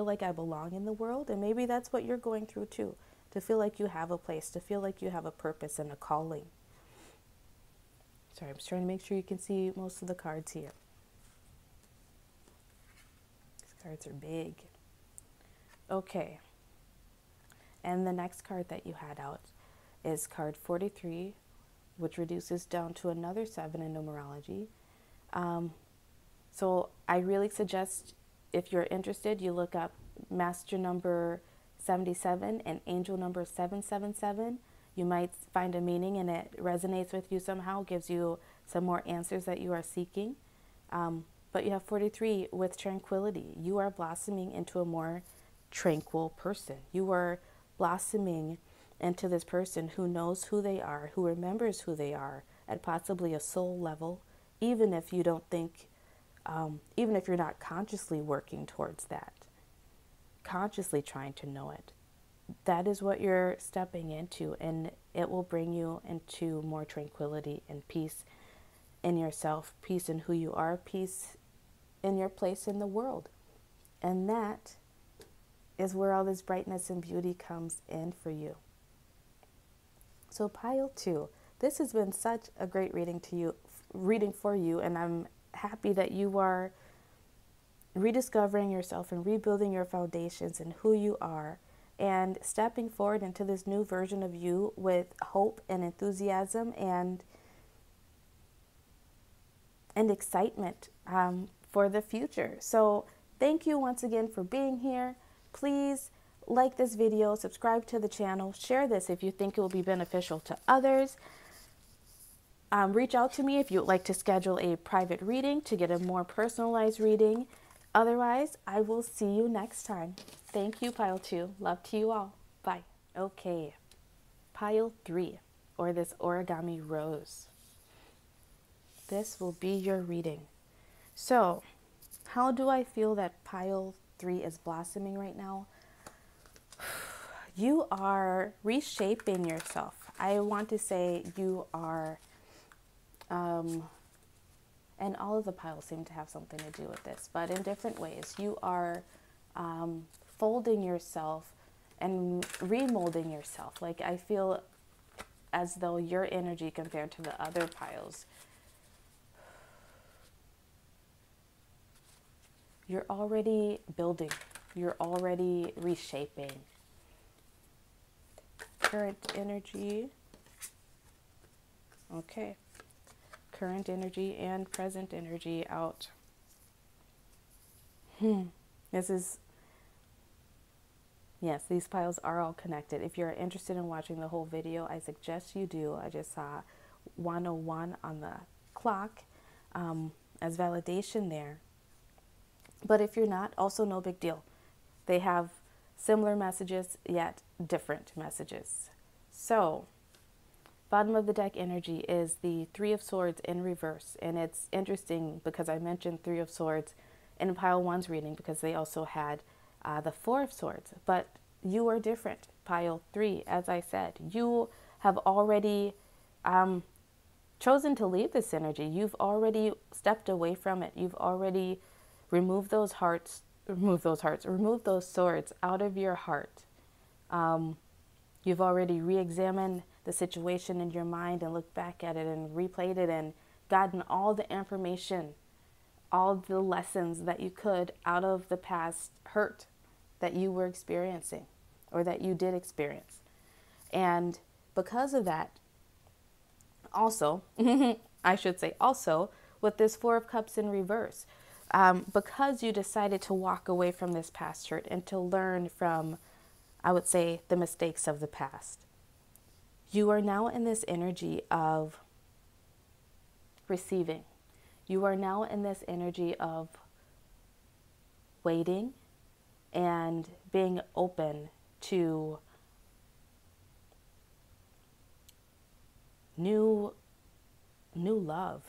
S1: like I belong in the world. And maybe that's what you're going through too, to feel like you have a place, to feel like you have a purpose and a calling. Sorry, I'm just trying to make sure you can see most of the cards here. These cards are big. Okay. And the next card that you had out is card 43, which reduces down to another 7 in numerology. So I really suggest, if you're interested, you look up master number 77 and angel number 777. You might find a meaning and it resonates with you somehow, gives you some more answers that you are seeking. But you have 43 with tranquility. You are blossoming into a more tranquil person. You are blossoming into this person who knows who they are, who remembers who they are at possibly a soul level, even if you don't think, even if you're not consciously working towards that, consciously trying to know it. That is what you're stepping into. And It will bring you into more tranquility and peace in yourself, peace in who you are, peace in your place in the world. And that is where all this brightness and beauty comes in for you. So pile 2, this has been such a great reading for you, and I'm happy that you are rediscovering yourself and rebuilding your foundations and who you are, and stepping forward into this new version of you with hope and enthusiasm and excitement for the future. So thank you once again for being here. Please like this video, subscribe to the channel, share this if you think it will be beneficial to others. Reach out to me if you'd like to schedule a private reading to get a more personalized reading. Otherwise, I will see you next time. Thank you, Pile 2. Love to you all. Bye. Okay, Pile 3, or this origami rose. This will be your reading. So, how do I feel that Pile 3 is blossoming right now? You are reshaping yourself. I want to say you are, and all of the piles seem to have something to do with this, but in different ways. You are folding yourself and remolding yourself. Like, I feel as though your energy compared to the other piles, you're already building. You're already reshaping. Current energy. Okay. Current energy and present energy out. This is, yes, these piles are all connected. If you're interested in watching the whole video, I suggest you do. I just saw 101 on the clock as validation there. But if you're not, also no big deal. They have similar messages, yet different messages. So, bottom of the deck energy is the Three of Swords in reverse. And it's interesting because I mentioned Three of Swords in Pile 1's reading because they also had the Four of Swords. But you are different, Pile 3, as I said. You have already chosen to leave this energy. You've already stepped away from it. You've already remove those swords out of your heart. You've already re-examined the situation in your mind and looked back at it and replayed it and gotten all the information, all the lessons that you could out of the past hurt that you were experiencing or that you did experience. And because of that, also, I should say also, with this Four of Cups in reverse, because you decided to walk away from this past hurt and to learn from, I would say, the mistakes of the past, you are now in this energy of receiving. You are now in this energy of waiting and being open to new love,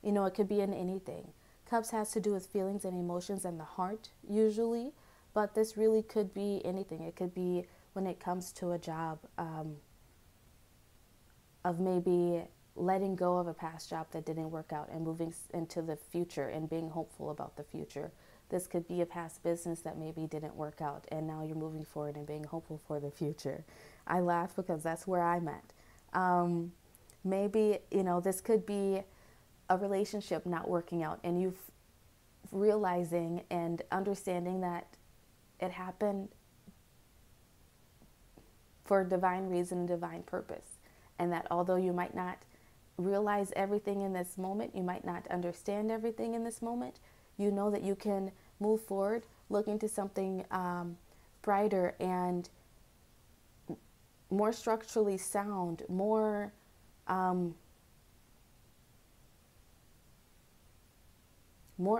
S1: it could be in anything. Cups has to do with feelings and emotions and the heart usually, but this really could be anything. It could be when it comes to a job, of maybe letting go of a past job that didn't work out and moving into the future and being hopeful about the future. This could be a past business that maybe didn't work out and now you're moving forward and being hopeful for the future. I laugh because that's where I'm at. Maybe, this could be a relationship not working out and you realizing and understanding that it happened for divine reason and divine purpose. And that although you might not realize everything in this moment, you might not understand everything in this moment, you know that you can move forward, look into something brighter and more structurally sound, more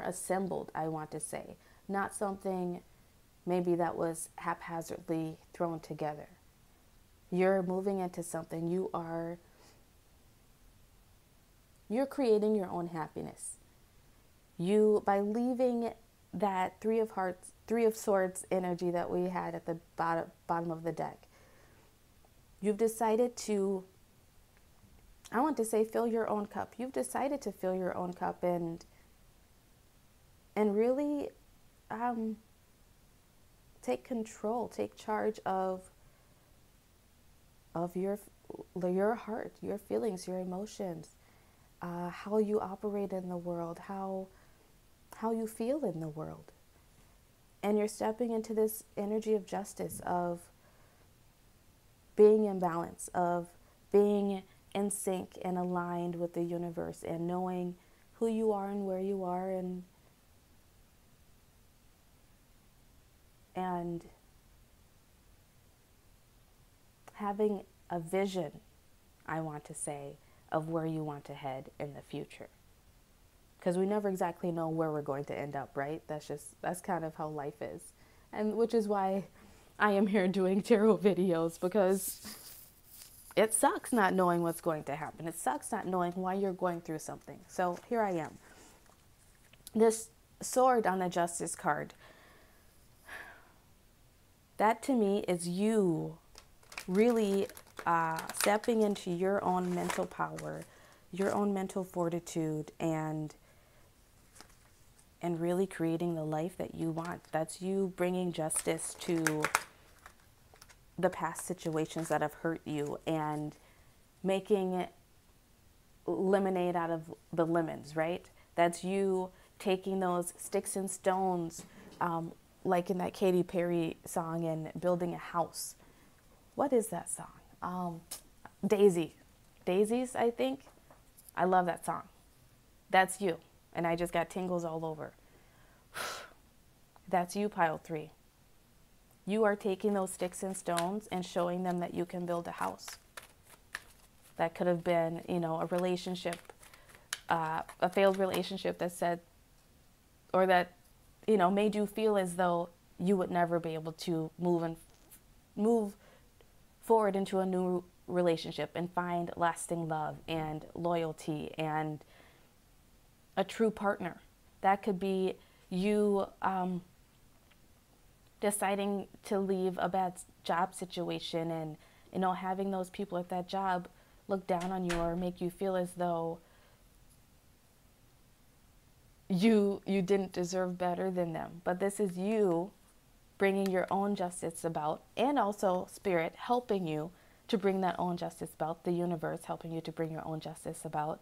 S1: assembled, I want to say. Not something maybe that was haphazardly thrown together. You're moving into something. You're creating your own happiness. By leaving that Three of Swords energy that we had at the bottom of the deck, You've decided to, I want to say, fill your own cup. You've decided to fill your own cup and really take control, take charge of your heart, your feelings, your emotions, how you operate in the world, how you feel in the world. And you're stepping into this energy of justice, of being in balance, of being in sync and aligned with the universe, and knowing who you are and where you are, and having a vision, I want to say, of where you want to head in the future. Because we never exactly know where we're going to end up, right? That's kind of how life is. And which is why I am here doing tarot videos, because it sucks not knowing what's going to happen. It sucks not knowing why you're going through something. So here I am. This sword on the Justice card, that to me is you really stepping into your own mental power, your own mental fortitude, and really creating the life that you want. That's you bringing justice to the past situations that have hurt you and making lemonade out of the lemons, right? That's you taking those sticks and stones, like in that Katy Perry song, and building a house. What is that song? Daisies, I think. I love that song. That's you. And I just got tingles all over. That's you, pile 3. You are taking those sticks and stones and showing them that you can build a house. That could have been, a relationship, a failed relationship that said, or that, made you feel as though you would never be able to move forward into a new relationship and find lasting love and loyalty and a true partner. That could be you deciding to leave a bad job situation and, having those people at that job look down on you or make you feel as though you didn't deserve better than them. But this is you bringing your own justice about, and also Spirit helping you to bring that own justice about, the universe helping you to bring your own justice about,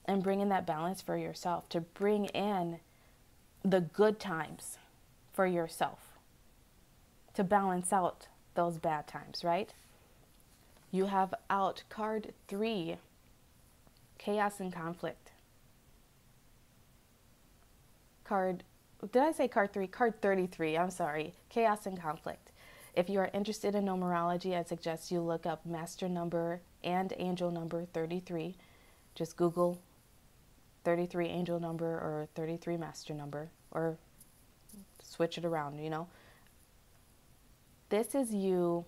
S1: and bringing that balance for yourself, to bring in the good times for yourself, to balance out those bad times, right? You have out card 3, chaos and conflict. Did I say card 3? Card 33, I'm sorry. Chaos and conflict. If you are interested in numerology, I suggest you look up master number and angel number 33. Just Google 33 angel number or 33 master number, or switch it around, This is you.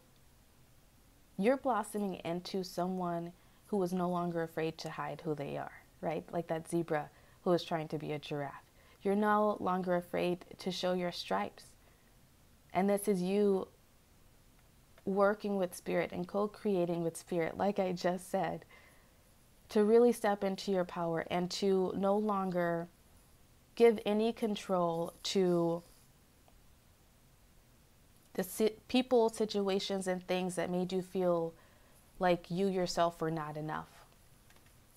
S1: You're blossoming into someone who is no longer afraid to hide who they are, right? Like that zebra who is trying to be a giraffe. You're no longer afraid to show your stripes. And this is you working with Spirit and co-creating with Spirit, like I just said, to really step into your power and to no longer give any control to the people, situations, and things that made you feel like you yourself were not enough.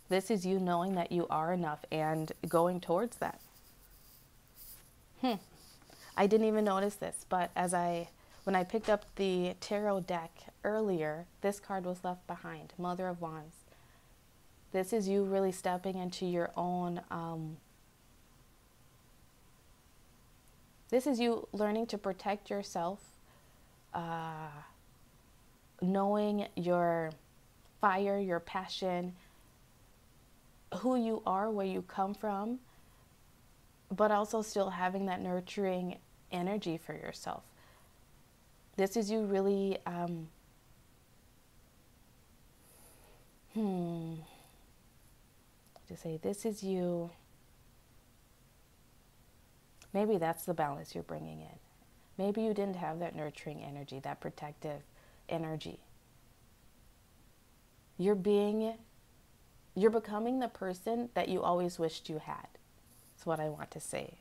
S1: This is you knowing that you are enough and going towards that. I didn't even notice this, but when I picked up the tarot deck earlier, this card was left behind, Mother of Wands. This is you really stepping into your own, this is you learning to protect yourself, knowing your fire, your passion, who you are, where you come from, but also still having that nurturing energy for yourself. This is you really, this is you, maybe that's the balance you're bringing in. Maybe you didn't have that nurturing energy, that protective energy. You're becoming the person that you always wished you had. That's what I want to say.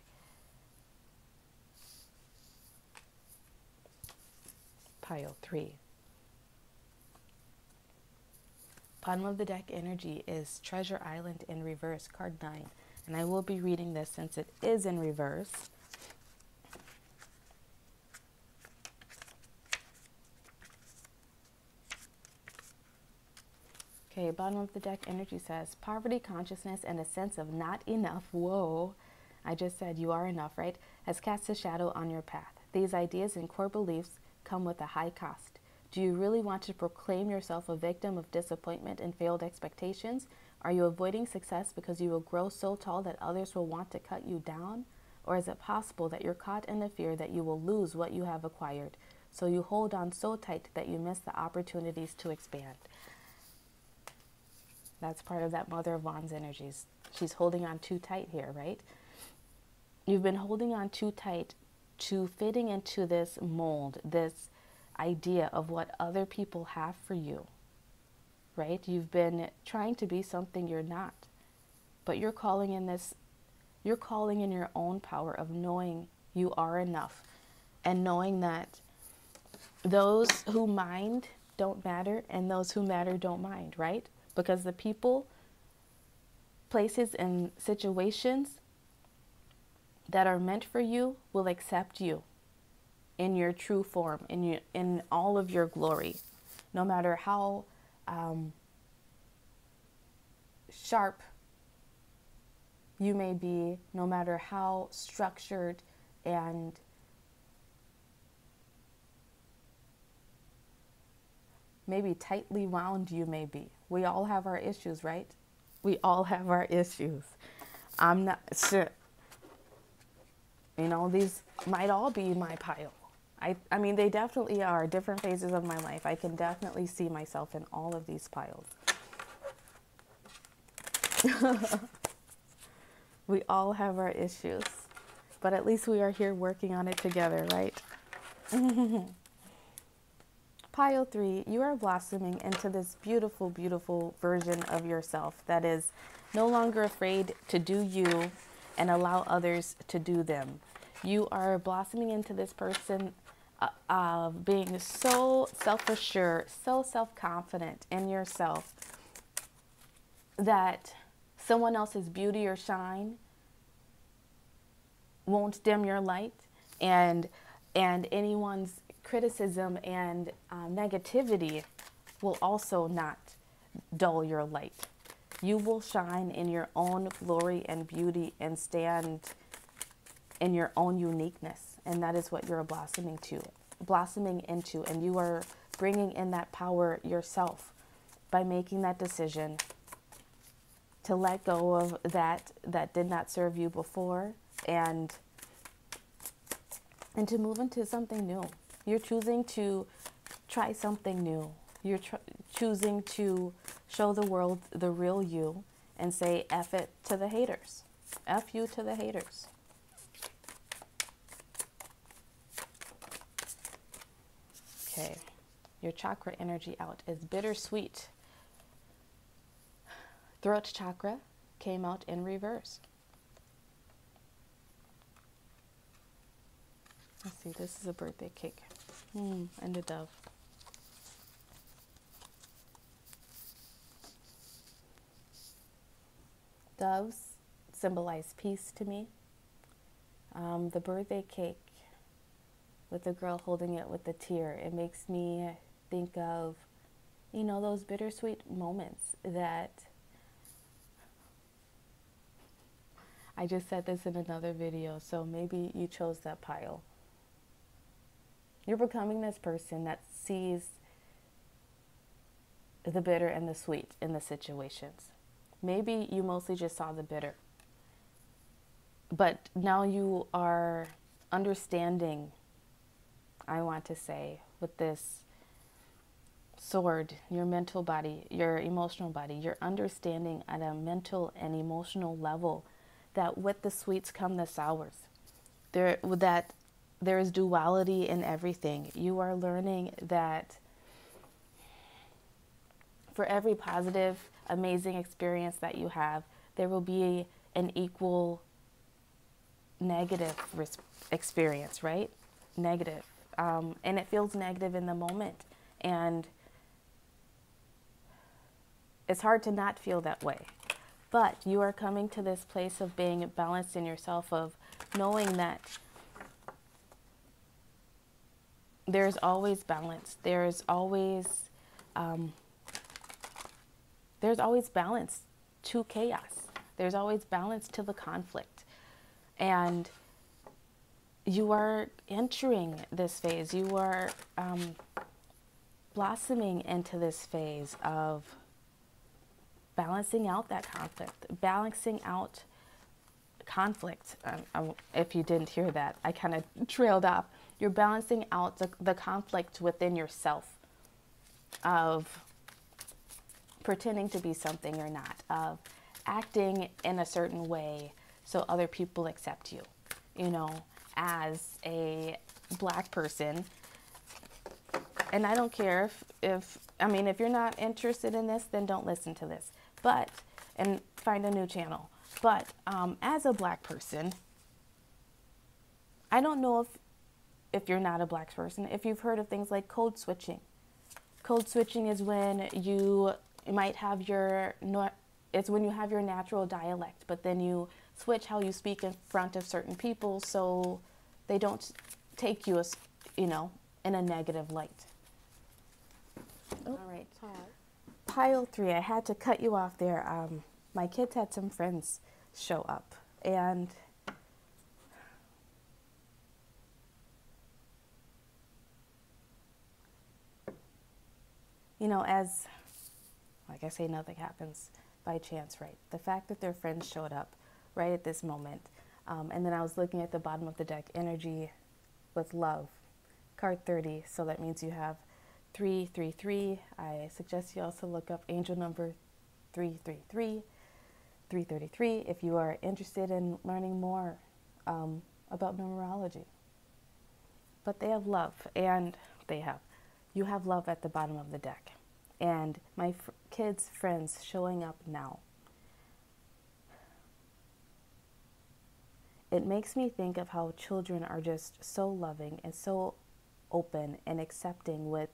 S1: Pile 3. Bottom of the deck energy is Treasure Island in reverse, card 9. And I will be reading this since it is in reverse. Okay, bottom of the deck energy says poverty consciousness and a sense of not enough. Whoa, I just said you are enough, right? Has cast a shadow on your path. These ideas and core beliefs come with a high cost. Do you really want to proclaim yourself a victim of disappointment and failed expectations? Are you avoiding success because you will grow so tall that others will want to cut you down? Or is it possible that you're caught in the fear that you will lose what you have acquired, so you hold on so tight that you miss the opportunities to expand? That's part of that Mother of Wands energies. She's holding on too tight here, right? You've been holding on too tight to fitting into this mold, this idea of what other people have for you, right? You've been trying to be something you're not, but you're calling in your own power of knowing you are enough, and knowing that those who mind don't matter and those who matter don't mind, right? Because the people, places, and situations that are meant for you will accept you in your true form, in all of your glory, no matter how sharp you may be, no matter how structured and maybe tightly wound you may be. We all have our issues, right? We all have our issues. I'm not sure. You know, these might all be my pile. I mean, they definitely are different phases of my life. I can definitely see myself in all of these piles. We all have our issues, but at least we are here working on it together, right? Pile 3, you are blossoming into this beautiful, beautiful version of yourself that is no longer afraid to do you and allow others to do them. You are blossoming into this person of being so self-assured, so self-confident in yourself that someone else's beauty or shine won't dim your light, and anyone's criticism and negativity will also not dull your light. You will shine in your own glory and beauty and stand in your own uniqueness, and that is what you're blossoming into, and you are bringing in that power yourself by making that decision to let go of that did not serve you before, and to move into something new. You're choosing to try something new. You're choosing to show the world the real you and say F it to the haters. F you to the haters. Okay, your chakra energy out is bittersweet. Throat chakra came out in reverse. Let's see, this is a birthday cake. And a dove. Doves symbolize peace to me. The birthday cake with the girl holding it with the tear, it makes me think of, you know, those bittersweet moments that, I just said this in another video, so maybe you chose that pile. You're becoming this person that sees the bitter and the sweet in the situations. Maybe you mostly just saw the bitter, but now you are understanding, I want to say, with this sword, your mental body, your emotional body, you're understanding at a mental and emotional level that with the sweets come the sours. That there is duality in everything. You are learning that For every positive, amazing experience that you have, there will be an equal negative experience, right? Negative. And it feels negative in the moment. And it's hard to not feel that way. But you are coming to this place of being balanced in yourself, of knowing that there's always balance. There's always balance to chaos. There's always balance to the conflict. And you are entering this phase. You are blossoming into this phase of balancing out that conflict, balancing out conflict. If you didn't hear that, I kind of trailed off. You're balancing out the conflict within yourself of pretending to be something you're not, of acting in a certain way so other people accept you. You know, as a Black person, and I don't care if you're not interested in this, then don't listen to this. And find a new channel. But as a Black person, I don't know if you're not a Black person, if you've heard of things like code switching. Code switching is when you might have it's when you have your natural dialect, but then you switch how you speak in front of certain people so they don't take you as, in a negative light. Oh, all right. Pile 3, I had to cut you off there. My kids had some friends show up, and as like I say, nothing happens by chance, right? The fact that their friends showed up right at this moment, and then I was looking at the bottom of the deck, energy with love, card 30, so that means you have 333. I suggest you also look up angel number 333, 333, if you are interested in learning more about numerology. But they have love, and you have love at the bottom of the deck. And my kids' friends showing up now. It makes me think of how children are just so loving and so open and accepting with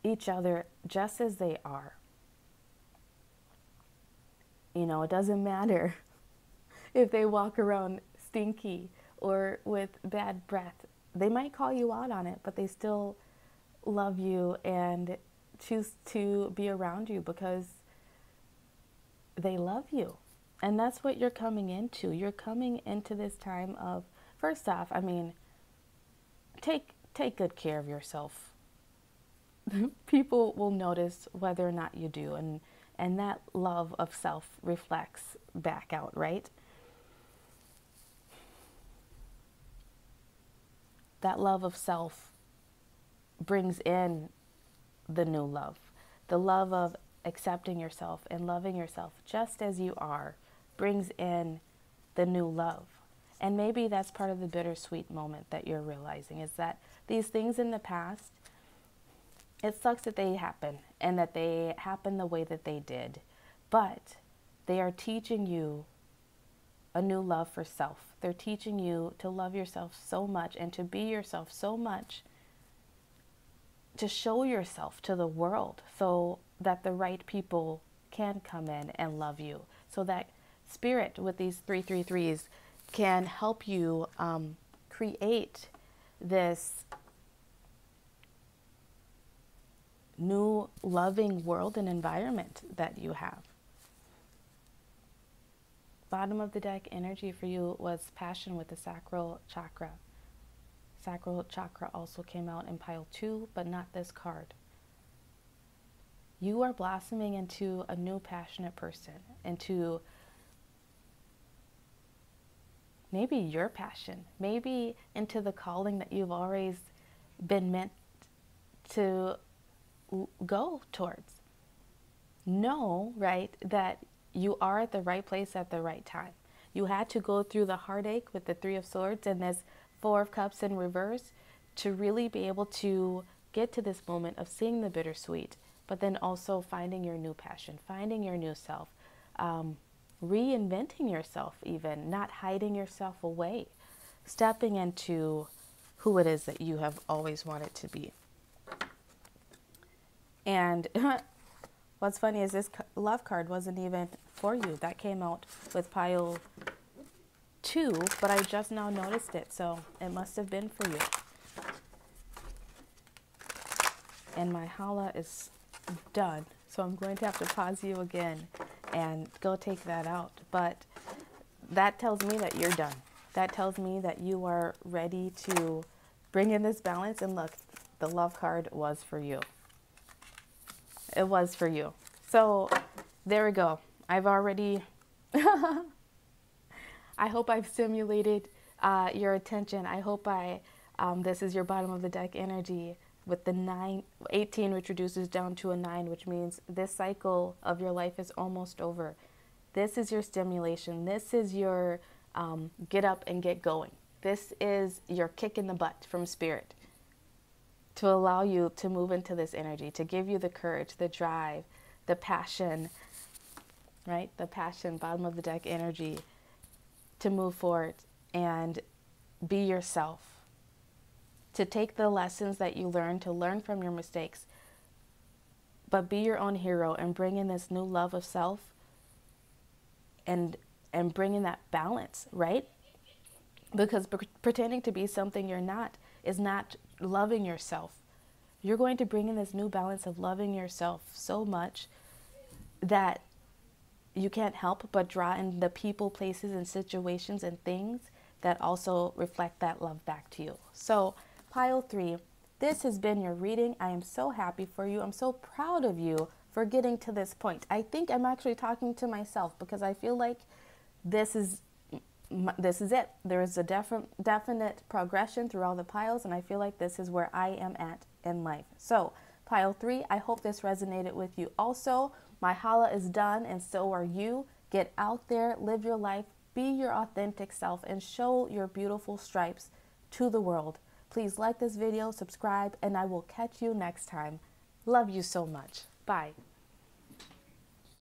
S1: each other just as they are. It doesn't matter if they walk around stinky or with bad breath. They might call you out on it, but they still love you and choose to be around you because they love you. And that's what you're coming into. You're coming into this time of, first off, take good care of yourself. People will notice whether or not you do, and that love of self reflects back out, right? That love of self brings in the new love. The love of accepting yourself and loving yourself just as you are brings in the new love. And maybe that's part of the bittersweet moment that you're realizing, is that these things in the past, it sucks that they happen and that they happen the way that they did, but they are teaching you a new love for self. They're teaching you to love yourself so much and to be yourself so much, to show yourself to the world so that the right people can come in and love you. So that spirit with these 333s can help you create this new loving world and environment that you have. Bottom of the deck energy for you was passion with the sacral chakra. Sacral chakra also came out in pile 2, but not this card. You are blossoming into a new passionate person, into maybe your passion, maybe into the calling that you've always been meant to go towards. Know, right, that you are at the right place at the right time. You had to go through the heartache with the 3 of Swords and this 4 of Cups in reverse to really be able to get to this moment of seeing the bittersweet, but then also finding your new passion, finding your new self, reinventing yourself, even not hiding yourself away, stepping into who it is that you have always wanted to be. And what's funny is this love card wasn't even for you. That came out with pile 2, but I just now noticed it, so it must have been for you. And my hala is done, so I'm going to have to pause you again and go take that out. But that tells me that you're done. That tells me that you are ready to bring in this balance. And look, the love card was for you. It was for you. So there we go. I've already, I hope I've stimulated your attention. I hope this is your bottom of the deck energy with the 18, which reduces down to a 9, which means this cycle of your life is almost over. This is your stimulation. This is your get up and get going. This is your kick in the butt from spirit to allow you to move into this energy, to give you the courage, the drive, the passion, right? The passion, bottom of the deck energy to move forward and be yourself, to take the lessons that you learn, to learn from your mistakes, but be your own hero and bring in this new love of self and bring in that balance, right? Because pretending to be something you're not is not loving yourself. You're going to bring in this new balance of loving yourself so much that you can't help but draw in the people, places, and situations and things that also reflect that love back to you. So pile 3, this has been your reading. I am so happy for you. I'm so proud of you for getting to this point. I think I'm actually talking to myself because I feel like this is it. There is a definite progression through all the piles, and I feel like this is where I am at in life. So pile 3, I hope this resonated with you also. My hala is done, and so are you. Get out there, live your life, be your authentic self, and show your beautiful stripes to the world. Please like this video, subscribe, and I will catch you next time. Love you so much. Bye.